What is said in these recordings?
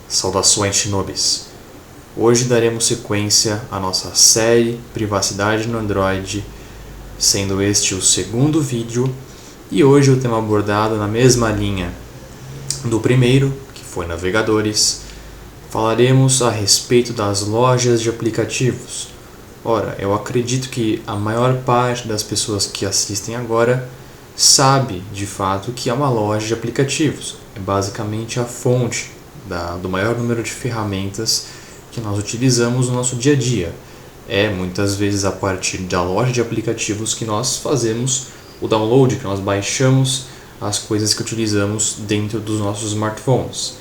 Saudações Shinobis! Hoje daremos sequência à nossa série Privacidade no Android, sendo este o segundo vídeo, e hoje o tema abordado na mesma linha do primeiro, que foi navegadores, falaremos a respeito das lojas de aplicativos. Ora, eu acredito que a maior parte das pessoas que assistem agora sabe de fato que é uma loja de aplicativos. É basicamente a fonte do maior número de ferramentas que nós utilizamos no nosso dia a dia. É muitas vezes a partir da loja de aplicativos que nós fazemos o download, que nós baixamos as coisas que utilizamos dentro dos nossos smartphones.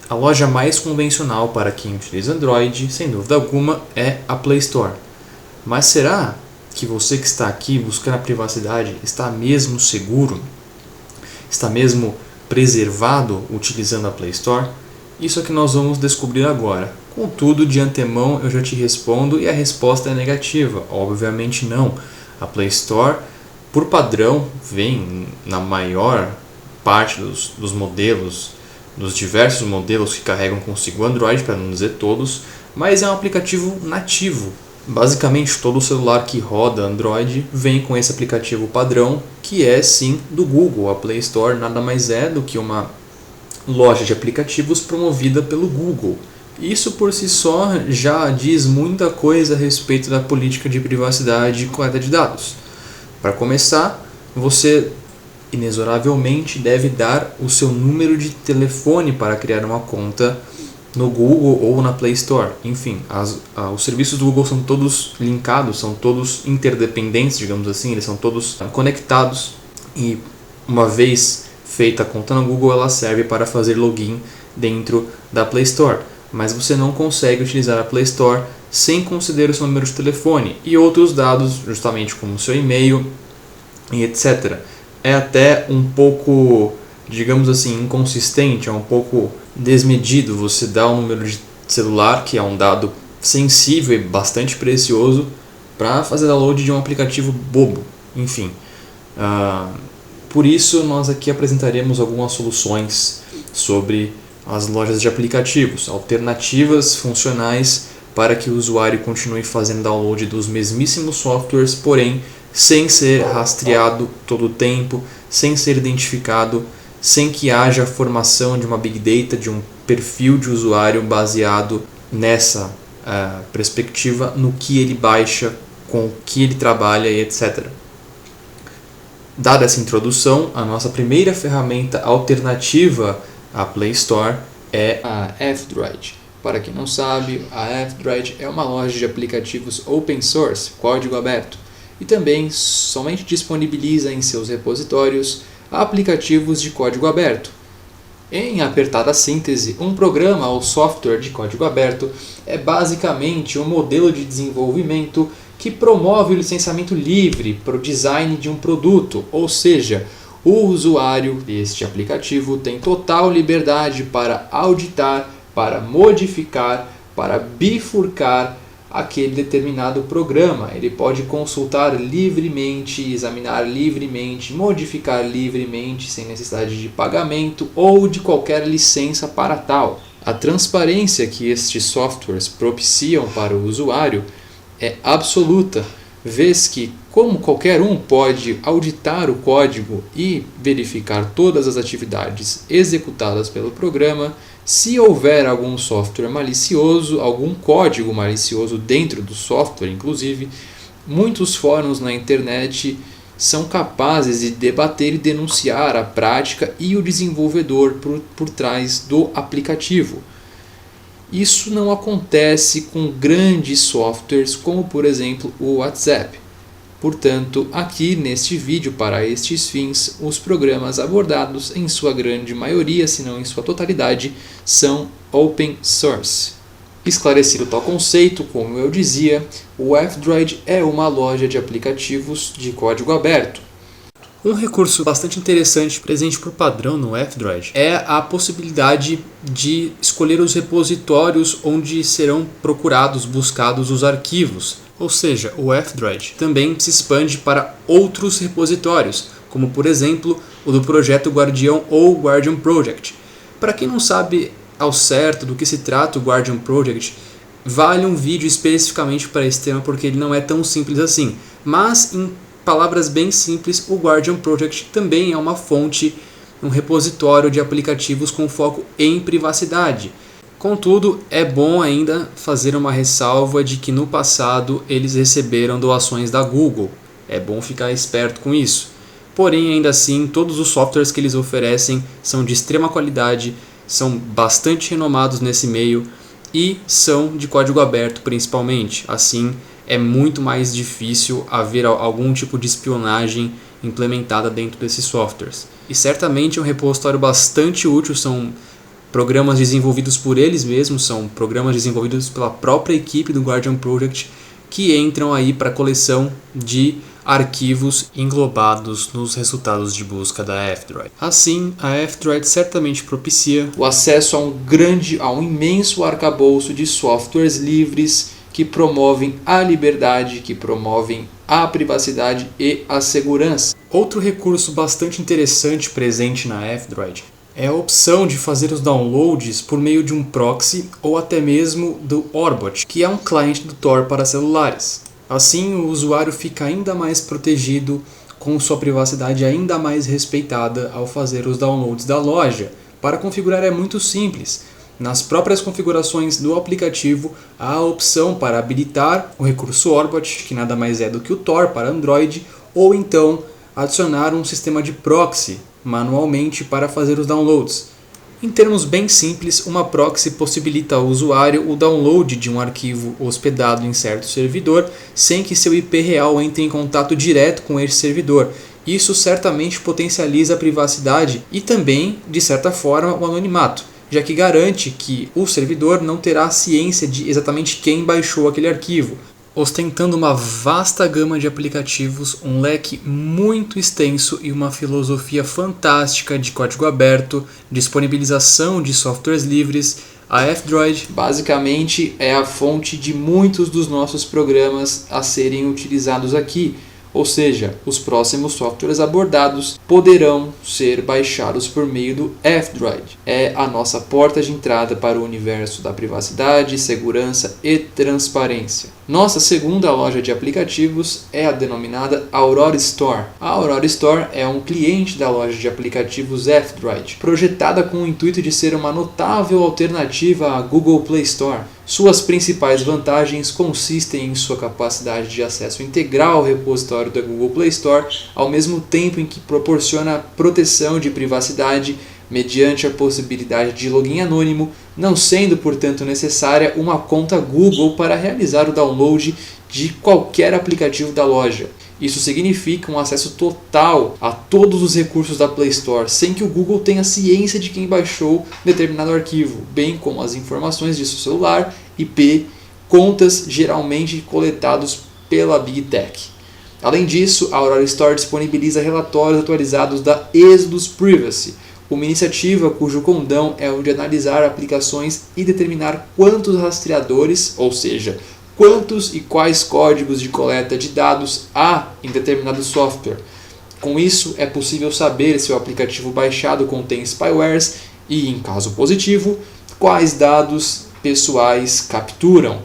A loja mais convencional para quem utiliza Android, sem dúvida alguma, é a Play Store. Mas será que você que está aqui buscando a privacidade está mesmo seguro? Está mesmo preservado utilizando a Play Store? Isso é que nós vamos descobrir agora. Contudo, de antemão eu já te respondo e a resposta é negativa. Obviamente não. A Play Store, por padrão, vem na maior parte dos modelos, dos diversos modelos que carregam consigo o Android, para não dizer todos, mas é um aplicativo nativo. Basicamente, todo celular que roda Android vem com esse aplicativo padrão, que é sim do Google. A Play Store nada mais é do que uma loja de aplicativos promovida pelo Google. Isso por si só já diz muita coisa a respeito da política de privacidade e coleta de dados. Para começar, você inexoravelmente deve dar o seu número de telefone para criar uma conta no Google ou na Play Store. Enfim, os serviços do Google são todos linkados, são todos interdependentes, digamos assim, eles são todos conectados e uma vez feita a conta no Google, ela serve para fazer login dentro da Play Store. Mas você não consegue utilizar a Play Store sem considerar o seu número de telefone e outros dados, justamente como o seu e-mail e etc. É até um pouco, digamos assim, inconsistente, é um pouco desmedido você dar um número de celular, que é um dado sensível e bastante precioso, para fazer download de um aplicativo bobo. Enfim, por isso nós aqui apresentaremos algumas soluções sobre as lojas de aplicativos, alternativas funcionais para que o usuário continue fazendo download dos mesmíssimos softwares, porém sem ser rastreado todo o tempo, sem ser identificado, sem que haja a formação de uma big data, de um perfil de usuário baseado nessa perspectiva, no que ele baixa, com o que ele trabalha e etc. Dada essa introdução, a nossa primeira ferramenta alternativa à Play Store é a F-Droid. Para quem não sabe, a F-Droid é uma loja de aplicativos open source, código aberto, e também somente disponibiliza em seus repositórios aplicativos de código aberto. Em apertada síntese, um programa ou software de código aberto é basicamente um modelo de desenvolvimento que promove o licenciamento livre para o design de um produto, ou seja, o usuário deste aplicativo tem total liberdade para auditar, para modificar, para bifurcar aquele determinado programa. Ele pode consultar livremente, examinar livremente, modificar livremente, sem necessidade de pagamento ou de qualquer licença para tal. A transparência que estes softwares propiciam para o usuário é absoluta, vez que, como qualquer um pode auditar o código e verificar todas as atividades executadas pelo programa, se houver algum software malicioso, algum código malicioso dentro do software, inclusive, muitos fóruns na internet são capazes de debater e denunciar a prática e o desenvolvedor por trás do aplicativo. Isso não acontece com grandes softwares como, por exemplo, o WhatsApp. Portanto, aqui neste vídeo, para estes fins, os programas abordados, em sua grande maioria, se não em sua totalidade, são open source. Esclarecido tal conceito, como eu dizia, o F-Droid é uma loja de aplicativos de código aberto. Um recurso bastante interessante presente por padrão no F-Droid é a possibilidade de escolher os repositórios onde serão procurados, buscados os arquivos. Ou seja, o F-Droid também se expande para outros repositórios, como por exemplo o do projeto Guardião ou Guardian Project. Para quem não sabe ao certo do que se trata o Guardian Project, vale um vídeo especificamente para esse tema, porque ele não é tão simples assim. Mas, em palavras bem simples, o Guardian Project também é uma fonte, um repositório de aplicativos com foco em privacidade. Contudo, é bom ainda fazer uma ressalva de que no passado eles receberam doações da Google. É bom ficar esperto com isso. Porém, ainda assim, todos os softwares que eles oferecem são de extrema qualidade, são bastante renomados nesse meio e são de código aberto principalmente. Assim, é muito mais difícil haver algum tipo de espionagem implementada dentro desses softwares. E certamente é um repositório bastante útil, são programas desenvolvidos por eles mesmos, são programas desenvolvidos pela própria equipe do Guardian Project que entram aí para a coleção de arquivos englobados nos resultados de busca da F-Droid. Assim, a F-Droid certamente propicia o acesso a um imenso arcabouço de softwares livres que promovem a liberdade, que promovem a privacidade e a segurança. Outro recurso bastante interessante presente na F-Droid é a opção de fazer os downloads por meio de um proxy ou até mesmo do Orbot, que é um cliente do Tor para celulares. Assim, o usuário fica ainda mais protegido, com sua privacidade ainda mais respeitada ao fazer os downloads da loja. Para configurar é muito simples. Nas próprias configurações do aplicativo, há a opção para habilitar o recurso Orbot, que nada mais é do que o Tor para Android, ou então adicionar um sistema de proxy manualmente para fazer os downloads. Em termos bem simples, uma proxy possibilita ao usuário o download de um arquivo hospedado em certo servidor sem que seu IP real entre em contato direto com esse servidor. Isso certamente potencializa a privacidade e também, de certa forma, o anonimato, já que garante que o servidor não terá ciência de exatamente quem baixou aquele arquivo, ostentando uma vasta gama de aplicativos, um leque muito extenso e uma filosofia fantástica de código aberto, disponibilização de softwares livres. A F-Droid basicamente é a fonte de muitos dos nossos programas a serem utilizados aqui. Ou seja, os próximos softwares abordados poderão ser baixados por meio do F-Droid. É a nossa porta de entrada para o universo da privacidade, segurança e transparência. Nossa segunda loja de aplicativos é a denominada Aurora Store. A Aurora Store é um cliente da loja de aplicativos F-Droid, projetada com o intuito de ser uma notável alternativa à Google Play Store. Suas principais vantagens consistem em sua capacidade de acesso integral ao repositório da Google Play Store, ao mesmo tempo em que proporciona proteção de privacidade mediante a possibilidade de login anônimo, não sendo, portanto, necessária uma conta Google para realizar o download de qualquer aplicativo da loja. Isso significa um acesso total a todos os recursos da Play Store, sem que o Google tenha ciência de quem baixou determinado arquivo, bem como as informações de seu celular, IP, contas geralmente coletados pela Big Tech. Além disso, a Aurora Store disponibiliza relatórios atualizados da Exodus Privacy, uma iniciativa cujo condão é o de analisar aplicações e determinar quantos rastreadores, ou seja, quantos e quais códigos de coleta de dados há em determinado software. Com isso, é possível saber se o aplicativo baixado contém spywares e, em caso positivo, quais dados pessoais capturam.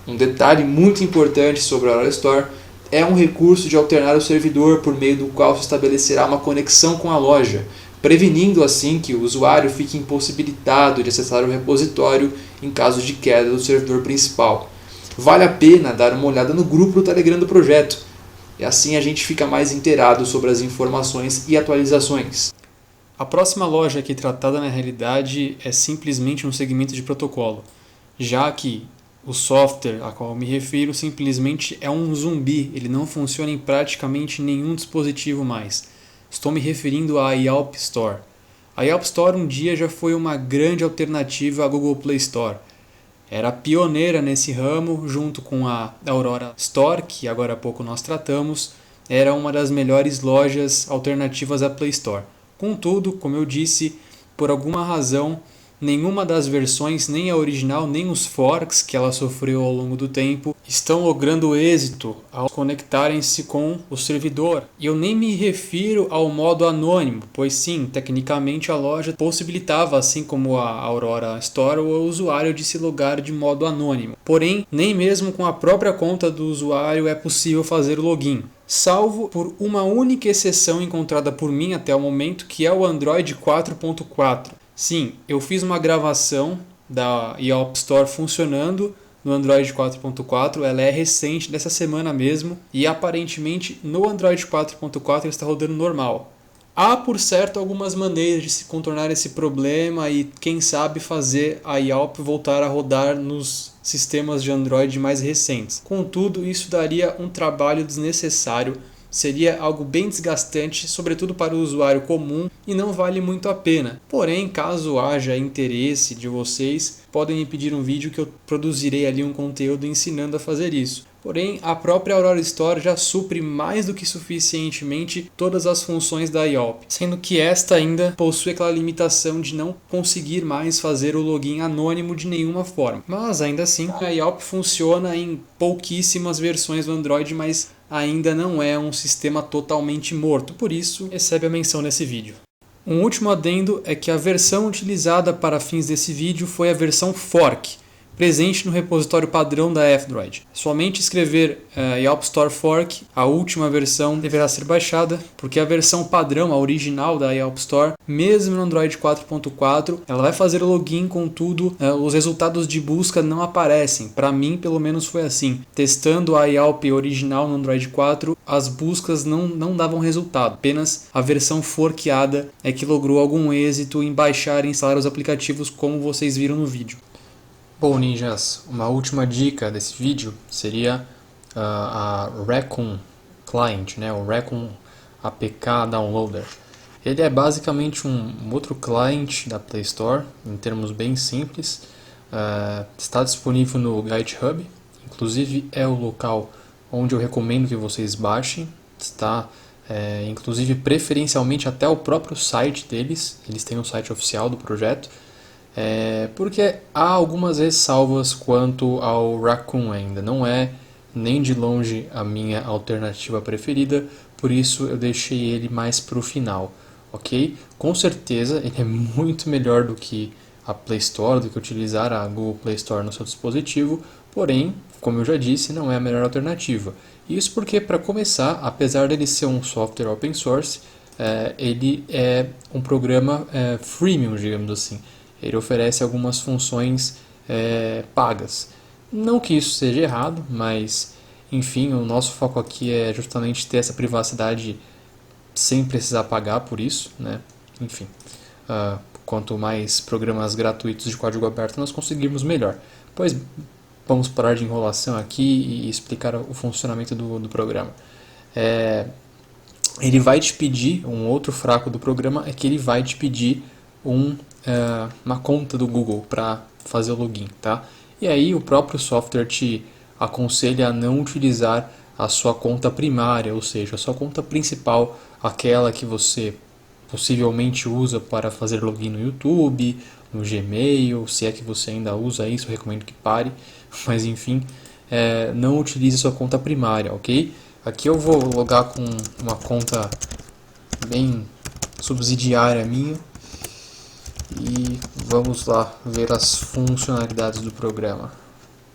Um detalhe muito importante sobre a Aurora Store é um recurso de alternar o servidor por meio do qual se estabelecerá uma conexão com a loja, prevenindo assim que o usuário fique impossibilitado de acessar o repositório em caso de queda do servidor principal. Vale a pena dar uma olhada no grupo do Telegram do projeto, e assim a gente fica mais inteirado sobre as informações e atualizações. A próxima loja aqui tratada na realidade é simplesmente um segmento de protocolo, já que o software a qual eu me refiro simplesmente é um zumbi, ele não funciona em praticamente nenhum dispositivo mais. Estou me referindo à Yelp Store. A Yelp Store um dia já foi uma grande alternativa à Google Play Store. Era pioneira nesse ramo, junto com a Aurora Store, que agora há pouco nós tratamos, era uma das melhores lojas alternativas à Play Store. Contudo, como eu disse, por alguma razão nenhuma das versões, nem a original, nem os forks que ela sofreu ao longo do tempo, estão logrando êxito ao conectarem-se com o servidor. E eu nem me refiro ao modo anônimo, pois sim, tecnicamente a loja possibilitava, assim como a Aurora Store, o usuário de se logar de modo anônimo. Porém, nem mesmo com a própria conta do usuário é possível fazer o login, salvo por uma única exceção encontrada por mim até o momento, que é o Android 4.4. Sim, eu fiz uma gravação da Yelp Store funcionando no Android 4.4, ela é recente, dessa semana mesmo, e aparentemente no Android 4.4 ele está rodando normal. Há, por certo, algumas maneiras de se contornar esse problema e, quem sabe, fazer a Yelp voltar a rodar nos sistemas de Android mais recentes. Contudo, isso daria um trabalho desnecessário, seria algo bem desgastante, sobretudo para o usuário comum, e não vale muito a pena. Porém, caso haja interesse de vocês, podem me pedir um vídeo que eu produzirei ali um conteúdo ensinando a fazer isso. Porém, a própria Aurora Store já supre mais do que suficientemente todas as funções da Yelp, sendo que esta ainda possui aquela limitação de não conseguir mais fazer o login anônimo de nenhuma forma. Mas ainda assim, a Yelp funciona em pouquíssimas versões do Android, mas ainda não é um sistema totalmente morto, por isso recebe a menção nesse vídeo. Um último adendo é que a versão utilizada para fins desse vídeo foi a versão Fork, presente no repositório padrão da F-Droid. Somente escrever Yelp Store Fork, a última versão deverá ser baixada, porque a versão padrão, a original da Yelp Store, mesmo no Android 4.4, ela vai fazer o login, contudo, os resultados de busca não aparecem. Para mim, pelo menos foi assim. Testando a Yelp original no Android 4, as buscas não davam resultado. Apenas a versão forqueada é que logrou algum êxito em baixar e instalar os aplicativos, como vocês viram no vídeo. Bom, ninjas, uma última dica desse vídeo seria a Raccoon Client, né? O Raccoon APK Downloader. Ele é basicamente um outro client da Play Store, em termos bem simples. Está disponível no GitHub, inclusive é o local onde eu recomendo que vocês baixem. Está, inclusive, preferencialmente até o próprio site deles. Eles têm um site oficial do projeto. Porque há algumas ressalvas quanto ao Raccoon ainda. Não é nem de longe a minha alternativa preferida, por isso eu deixei ele mais para o final, ok? Com certeza ele é muito melhor do que a Play Store, do que utilizar a Google Play Store no seu dispositivo, porém, como eu já disse, não é a melhor alternativa. Isso porque, para começar, apesar dele ser um software open source, ele é um programa freemium, digamos assim. Ele oferece algumas funções pagas. Não que isso seja errado, mas enfim, o nosso foco aqui é justamente ter essa privacidade sem precisar pagar por isso, né? Enfim, quanto mais programas gratuitos de código aberto nós conseguirmos, melhor. Pois vamos parar de enrolação aqui e explicar o funcionamento do programa. Ele vai te pedir, um outro fraco do programa é que ele vai te pedir uma conta do Google para fazer o login, tá? E aí o próprio software te aconselha a não utilizar a sua conta primária, ou seja, a sua conta principal, aquela que você possivelmente usa para fazer login no YouTube, no Gmail, se é que você ainda usa isso, eu recomendo que pare, mas enfim, não utilize a sua conta primária, ok? Aqui eu vou logar com uma conta bem subsidiária minha, e vamos lá ver as funcionalidades do programa.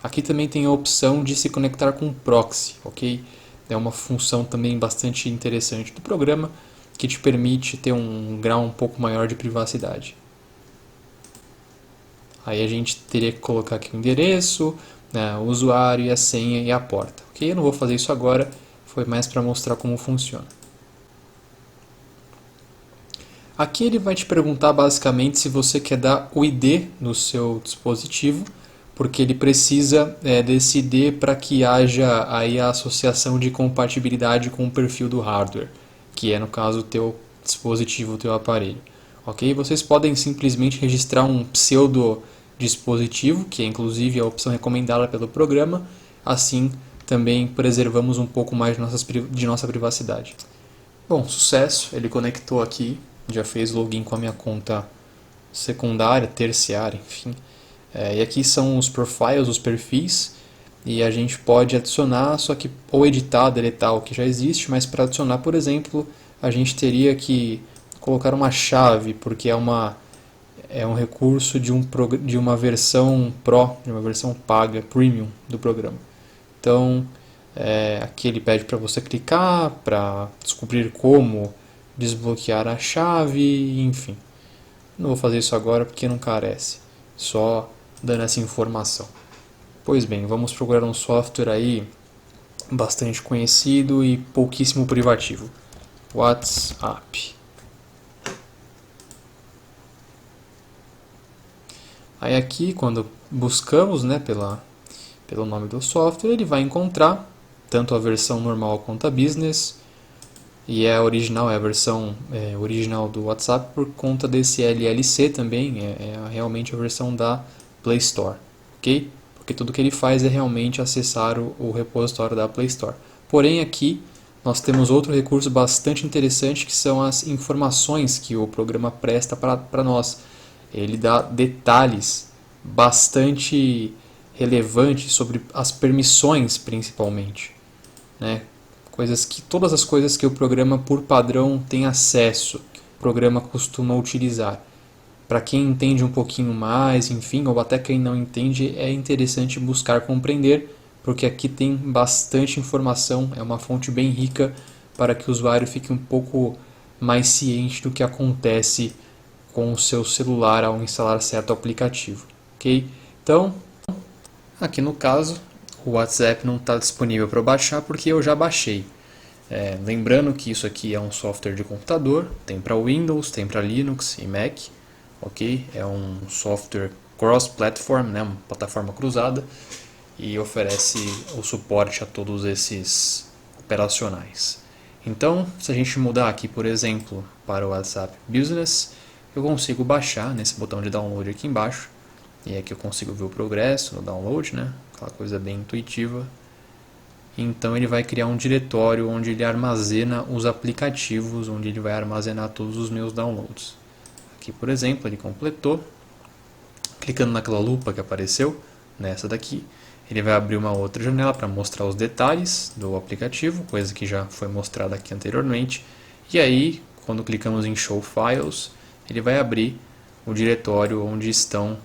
Aqui também tem a opção de se conectar com proxy, ok? É uma função também bastante interessante do programa que te permite ter um grau um pouco maior de privacidade. Aí a gente teria que colocar aqui o endereço, né, o usuário e a senha e a porta, ok? Eu não vou fazer isso agora, foi mais para mostrar como funciona. Aqui ele vai te perguntar basicamente se você quer dar o ID no seu dispositivo, porque ele precisa desse ID para que haja aí a associação de compatibilidade com o perfil do hardware, que é no caso o teu dispositivo, o teu aparelho. Ok? Vocês podem simplesmente registrar um pseudo dispositivo, que é inclusive a opção recomendada pelo programa, assim também preservamos um pouco mais de nossa privacidade. Bom, sucesso, ele conectou aqui. Já fez login com a minha conta secundária, terciária, enfim. E aqui são os profiles, os perfis, e a gente pode adicionar, só que ou editar, deletar o que já existe, mas para adicionar, por exemplo, a gente teria que colocar uma chave, porque é um recurso de uma versão Pro, de uma versão paga, Premium do programa. Então, aqui ele pede para você clicar, para descobrir como desbloquear a chave, enfim. Não vou fazer isso agora porque não carece, só dando essa informação. Pois bem, vamos procurar um software aí bastante conhecido e pouquíssimo privativo. WhatsApp. Aí aqui, quando buscamos, né, pelo nome do software, ele vai encontrar tanto a versão normal quanto a business, e é a versão original do WhatsApp por conta desse LLC também, realmente a versão da Play Store, ok? Porque tudo que ele faz é realmente acessar o repositório da Play Store. Porém aqui nós temos outro recurso bastante interessante, que são as informações que o programa presta para nós. Ele dá detalhes bastante relevantes sobre as permissões, principalmente, né? Todas as coisas que o programa por padrão tem acesso, que o programa costuma utilizar. Para quem entende um pouquinho mais, enfim, ou até quem não entende, é interessante buscar compreender, porque aqui tem bastante informação, é uma fonte bem rica para que o usuário fique um pouco mais ciente do que acontece com o seu celular ao instalar certo aplicativo, ok? Então, aqui no caso, o WhatsApp não está disponível para eu baixar porque eu já baixei. Lembrando que isso aqui é um software de computador, tem para Windows, tem para Linux e Mac, ok? É um software cross-platform, né? Uma plataforma cruzada, e oferece o suporte a todos esses operacionais. Então, se a gente mudar aqui, por exemplo, para o WhatsApp Business, eu consigo baixar nesse botão de download aqui embaixo, e aqui eu consigo ver o progresso no download, né? Aquela coisa bem intuitiva. Então ele vai criar um diretório onde ele armazena os aplicativos, onde ele vai armazenar todos os meus downloads. Aqui, por exemplo, ele completou. Clicando naquela lupa que apareceu, nessa daqui, ele vai abrir uma outra janela para mostrar os detalhes do aplicativo, coisa que já foi mostrada aqui anteriormente. E aí, quando clicamos em Show Files, ele vai abrir o diretório onde estão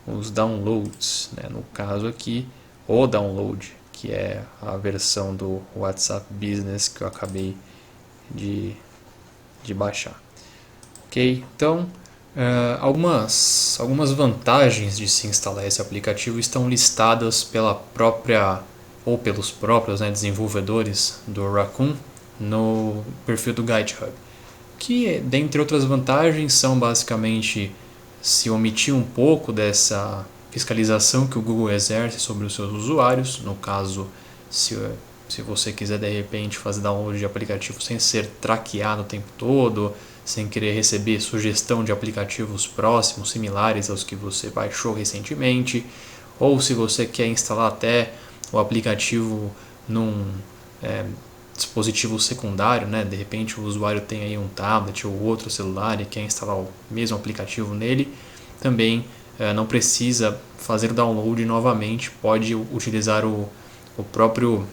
os downloads, né? No caso aqui, o download, que é a versão do WhatsApp Business que eu acabei de baixar. Ok? Então, algumas vantagens de se instalar esse aplicativo estão listadas pela própria ou pelos próprios, né, desenvolvedores do Raccoon no perfil do GitHub, que dentre outras vantagens são basicamente se omitir um pouco dessa fiscalização que o Google exerce sobre os seus usuários. No caso, se você quiser de repente fazer download de aplicativo sem ser traqueado o tempo todo, sem querer receber sugestão de aplicativos próximos, similares aos que você baixou recentemente, ou se você quer instalar até o aplicativo num dispositivo secundário, né? De repente o usuário tem aí um tablet ou outro celular e quer instalar o mesmo aplicativo nele, também não precisa fazer o download novamente, pode utilizar o próprio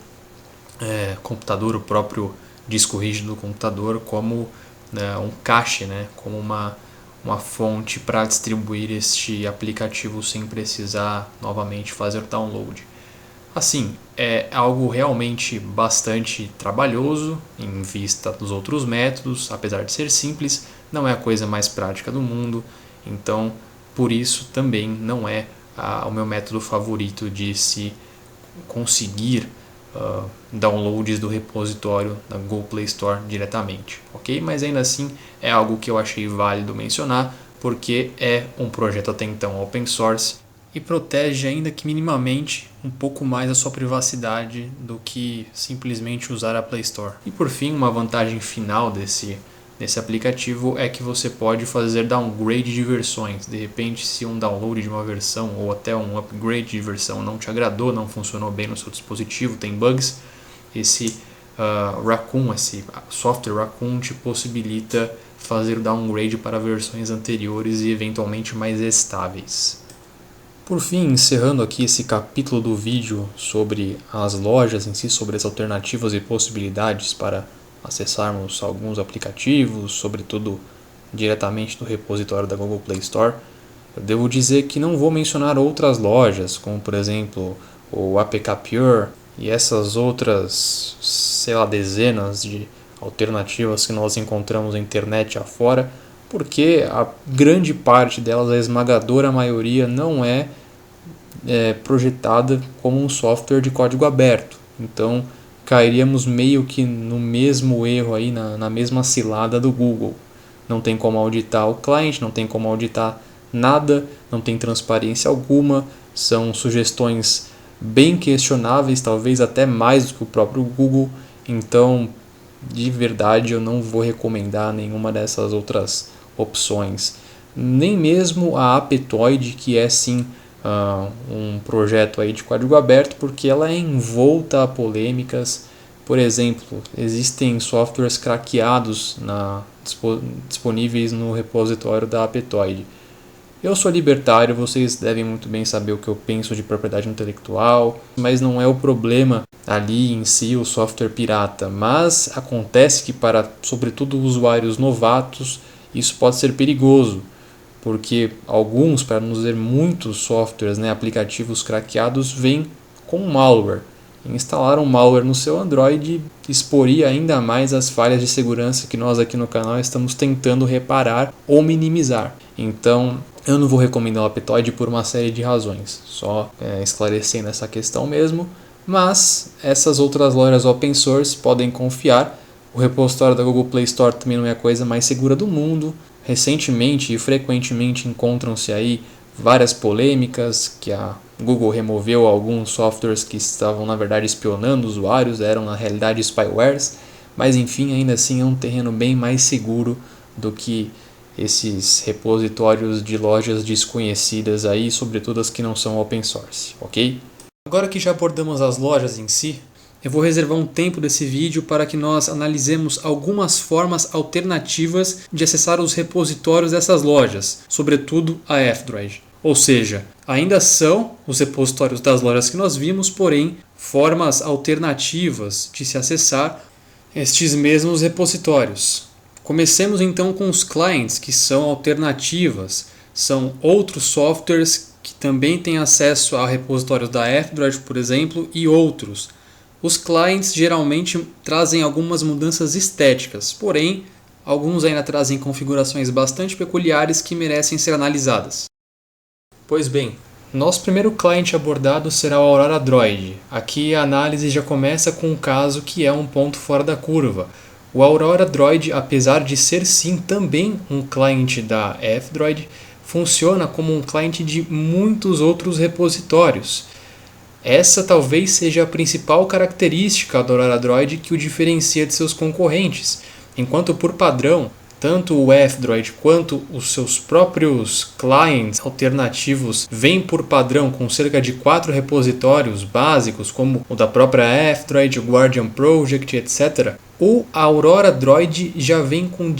computador, o próprio disco rígido do computador como um cache, né? Como uma fonte para distribuir este aplicativo sem precisar novamente fazer o download. Assim, é algo realmente bastante trabalhoso em vista dos outros métodos, apesar de ser simples, não é a coisa mais prática do mundo, então por isso também não é o meu método favorito de se conseguir downloads do repositório da Google Play Store diretamente, ok? Mas ainda assim é algo que eu achei válido mencionar, porque é um projeto até então open source e protege ainda que minimamente um pouco mais a sua privacidade do que simplesmente usar a Play Store. E por fim, uma vantagem final desse aplicativo é que você pode fazer downgrade de versões. De repente, se um download de uma versão ou até um upgrade de versão não te agradou, não funcionou bem no seu dispositivo, tem bugs, esse Raccoon, esse software Raccoon te possibilita fazer o downgrade para versões anteriores e eventualmente mais estáveis. Por fim, encerrando aqui esse capítulo do vídeo sobre as lojas em si, sobre as alternativas e possibilidades para acessarmos alguns aplicativos, sobretudo diretamente do repositório da Google Play Store, eu devo dizer que não vou mencionar outras lojas, como por exemplo o APK Pure e essas outras, dezenas de alternativas que nós encontramos na internet afora, porque a grande parte delas, a esmagadora maioria, não é projetada como um software de código aberto. Então cairíamos meio que no mesmo erro aí, na mesma cilada do Google. Não tem como auditar o cliente, não tem como auditar nada, não tem transparência alguma, são sugestões bem questionáveis, talvez até mais do que o próprio Google. Então, de verdade, eu não vou recomendar nenhuma dessas outras opções. Nem mesmo a Aptoide, que é sim um projeto aí de código aberto, porque ela é envolta a polêmicas. Por exemplo, existem softwares craqueados disponíveis no repositório da Aptoide. Eu sou libertário, vocês devem muito bem saber o que eu penso de propriedade intelectual, mas não é o problema ali em si o software pirata. Mas acontece que para, sobretudo, usuários novatos, isso pode ser perigoso, porque alguns, para não dizer muitos softwares, aplicativos craqueados, vêm com malware. Instalar um malware no seu Android exporia ainda mais as falhas de segurança que nós aqui no canal estamos tentando reparar ou minimizar. Então, eu não vou recomendar o Aptoide por uma série de razões, só esclarecendo essa questão mesmo. Mas essas outras lojas open source podem confiar. O repositório da Google Play Store também não é a coisa mais segura do mundo. Recentemente e frequentemente encontram-se aí várias polêmicas que a Google removeu alguns softwares que estavam na verdade espionando usuários, eram na realidade spywares, mas enfim, ainda assim é um terreno bem mais seguro do que esses repositórios de lojas desconhecidas aí, sobretudo as que não são open source, ok? Agora que já abordamos as lojas em si, eu vou reservar um tempo desse vídeo para que nós analisemos algumas formas alternativas de acessar os repositórios dessas lojas, sobretudo a F-Droid. Ou seja, ainda são os repositórios das lojas que nós vimos, porém, formas alternativas de se acessar estes mesmos repositórios. Comecemos então com os clients, que são alternativas, são outros softwares que também têm acesso a repositórios da F-Droid, por exemplo, e outros. Os clients geralmente trazem algumas mudanças estéticas, porém, alguns ainda trazem configurações bastante peculiares que merecem ser analisadas. Pois bem, nosso primeiro client abordado será o Aurora Droid. Aqui a análise já começa com um caso que é um ponto fora da curva. O Aurora Droid, apesar de ser sim também um client da F-Droid, funciona como um client de muitos outros repositórios. Essa talvez seja a principal característica do Aurora Droid que o diferencia de seus concorrentes, enquanto por padrão, tanto o F-Droid quanto os seus próprios clients alternativos vêm por padrão com cerca de 4 repositórios básicos, como o da própria F-Droid, o Guardian Project, etc. O Aurora Droid já vem com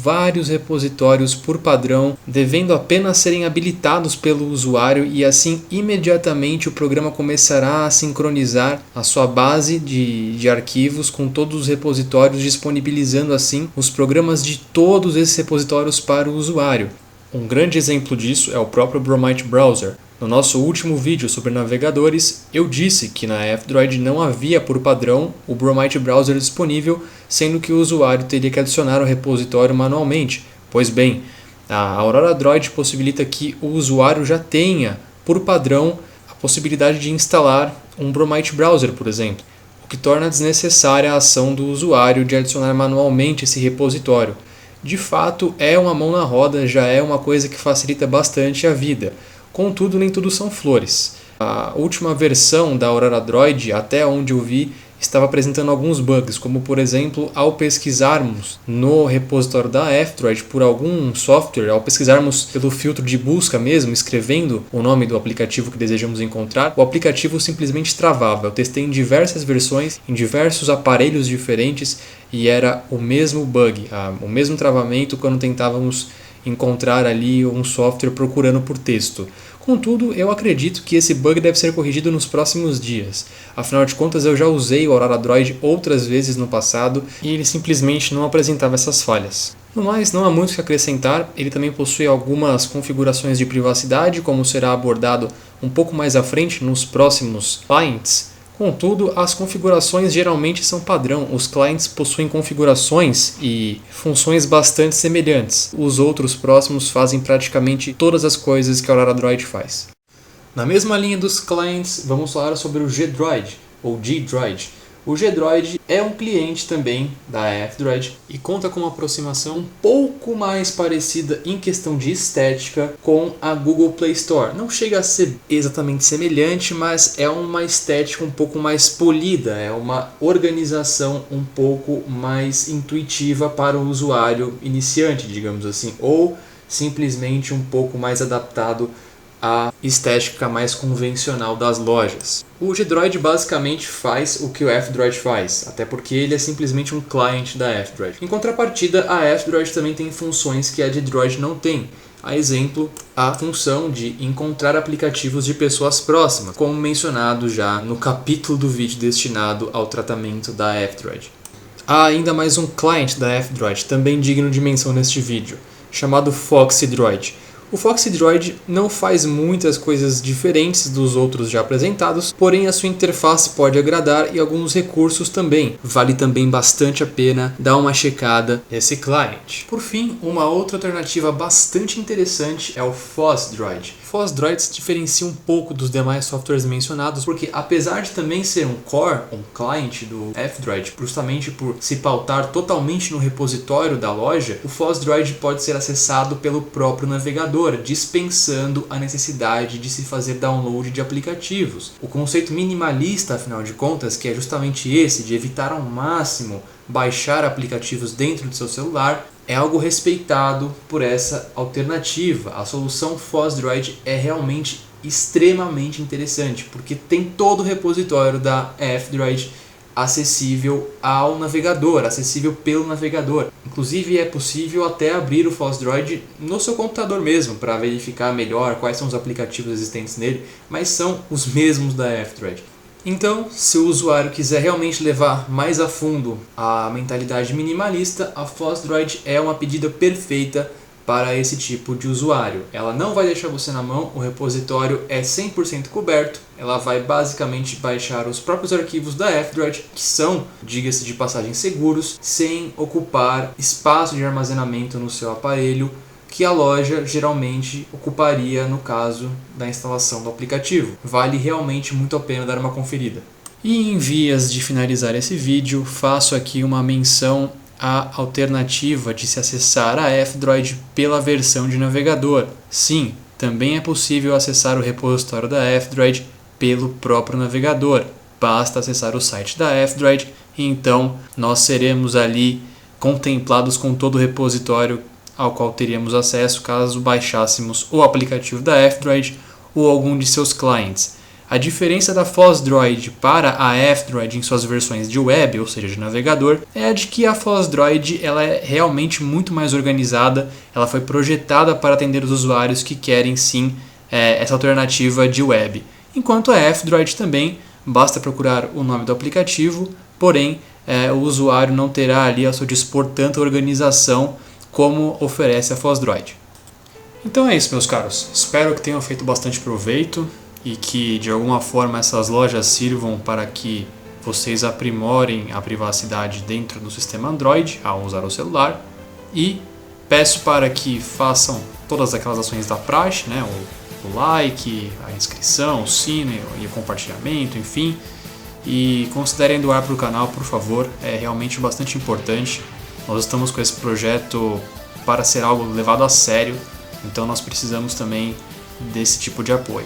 vários repositórios por padrão, devendo apenas serem habilitados pelo usuário, e assim imediatamente o programa começará a sincronizar a sua base de arquivos com todos os repositórios, disponibilizando assim os programas de todos esses repositórios para o usuário. Um grande exemplo disso é o próprio Bromite Browser. No nosso último vídeo sobre navegadores, eu disse que na F-Droid não havia por padrão o Bromite Browser disponível, sendo que o usuário teria que adicionar o repositório manualmente. Pois bem, a Aurora Droid possibilita que o usuário já tenha, por padrão, a possibilidade de instalar um Bromite Browser, por exemplo, o que torna desnecessária a ação do usuário de adicionar manualmente esse repositório. De fato, é uma mão na roda, já é uma coisa que facilita bastante a vida. Contudo, nem tudo são flores. A última versão da Aurora Droid, até onde eu vi, estava apresentando alguns bugs, como por exemplo, ao pesquisarmos no repositório da F-Droid por algum software, ao pesquisarmos pelo filtro de busca mesmo, escrevendo o nome do aplicativo que desejamos encontrar, o aplicativo simplesmente travava. Eu testei em diversas versões, em diversos aparelhos diferentes e era o mesmo bug, o mesmo travamento quando tentávamos encontrar ali um software procurando por texto. Contudo, eu acredito que esse bug deve ser corrigido nos próximos dias. Afinal de contas, eu já usei o Aurora Droid outras vezes no passado e ele simplesmente não apresentava essas falhas. No mais, não há muito o que acrescentar, ele também possui algumas configurações de privacidade, como será abordado um pouco mais à frente nos próximos clients. Contudo, as configurações geralmente são padrão. Os clients possuem configurações e funções bastante semelhantes. Os outros próximos fazem praticamente todas as coisas que a Aurora Droid faz. Na mesma linha dos clients, vamos falar sobre o G-Droid, ou G-Droid. O G-Droid é um cliente também da F-Droid e conta com uma aproximação um pouco mais parecida em questão de estética com a Google Play Store. Não chega a ser exatamente semelhante, mas é uma estética um pouco mais polida, é uma organização um pouco mais intuitiva para o usuário iniciante, digamos assim, ou simplesmente um pouco mais adaptado a estética mais convencional das lojas. O G-Droid basicamente faz o que o F-Droid faz, até porque ele é simplesmente um client da F-Droid. Em contrapartida, a F-Droid também tem funções que a G-Droid não tem. A exemplo, a função de encontrar aplicativos de pessoas próximas, como mencionado já no capítulo do vídeo destinado ao tratamento da F-Droid. Há ainda mais um client da F-Droid, também digno de menção neste vídeo, chamado Foxy Droid. O Foxy Droid não faz muitas coisas diferentes dos outros já apresentados, porém a sua interface pode agradar e alguns recursos também. Vale também bastante a pena dar uma checada nesse client. Por fim, uma outra alternativa bastante interessante é o Foz Droid. O Foz Droid se diferencia um pouco dos demais softwares mencionados, porque apesar de também ser um core, um client do F-Droid, justamente por se pautar totalmente no repositório da loja, o Foz Droid pode ser acessado pelo próprio navegador, dispensando a necessidade de se fazer download de aplicativos. O conceito minimalista, afinal de contas, que é justamente esse, de evitar ao máximo baixar aplicativos dentro do seu celular, é algo respeitado por essa alternativa. A solução Foz Droid é realmente extremamente interessante, porque tem todo o repositório da F-Droid acessível ao navegador, acessível pelo navegador. Inclusive é possível até abrir o Foz Droid no seu computador mesmo, para verificar melhor quais são os aplicativos existentes nele, mas são os mesmos da F-Droid. Então, se o usuário quiser realmente levar mais a fundo a mentalidade minimalista, a Foz Droid é uma pedida perfeita para esse tipo de usuário. Ela não vai deixar você na mão, o repositório é 100% coberto, ela vai basicamente baixar os próprios arquivos da F-Droid, que são, diga-se de passagem, seguros, sem ocupar espaço de armazenamento no seu aparelho, que a loja geralmente ocuparia no caso da instalação do aplicativo. Vale realmente muito a pena dar uma conferida. E em vias de finalizar esse vídeo, faço aqui uma menção à alternativa de se acessar a F-Droid pela versão de navegador. Sim, também é possível acessar o repositório da F-Droid pelo próprio navegador. Basta acessar o site da F-Droid e então nós seremos ali contemplados com todo o repositório ao qual teríamos acesso caso baixássemos o aplicativo da F-Droid ou algum de seus clients. A diferença da Foz Droid para a F-Droid em suas versões de web, ou seja, de navegador, é a de que a Foz Droid ela é realmente muito mais organizada, ela foi projetada para atender os usuários que querem sim essa alternativa de web. Enquanto a F-Droid também, basta procurar o nome do aplicativo, porém o usuário não terá ali ao seu dispor tanta organização como oferece a Foz Droid. Então é isso, meus caros. Espero que tenham feito bastante proveito e que de alguma forma essas lojas sirvam para que vocês aprimorem a privacidade dentro do sistema Android ao usar o celular. E peço para que façam todas aquelas ações da praxe, né? O like, a inscrição, o sino e o compartilhamento, enfim. E considerem doar para o canal, por favor, é realmente bastante importante. Nós estamos com esse projeto para ser algo levado a sério, então nós precisamos também desse tipo de apoio.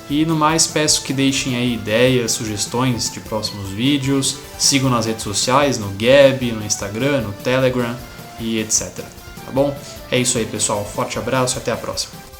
E no mais, peço que deixem aí ideias, sugestões de próximos vídeos, sigam nas redes sociais, no Gab, no Instagram, no Telegram e etc. Tá bom? É isso aí, pessoal. Forte abraço e até a próxima.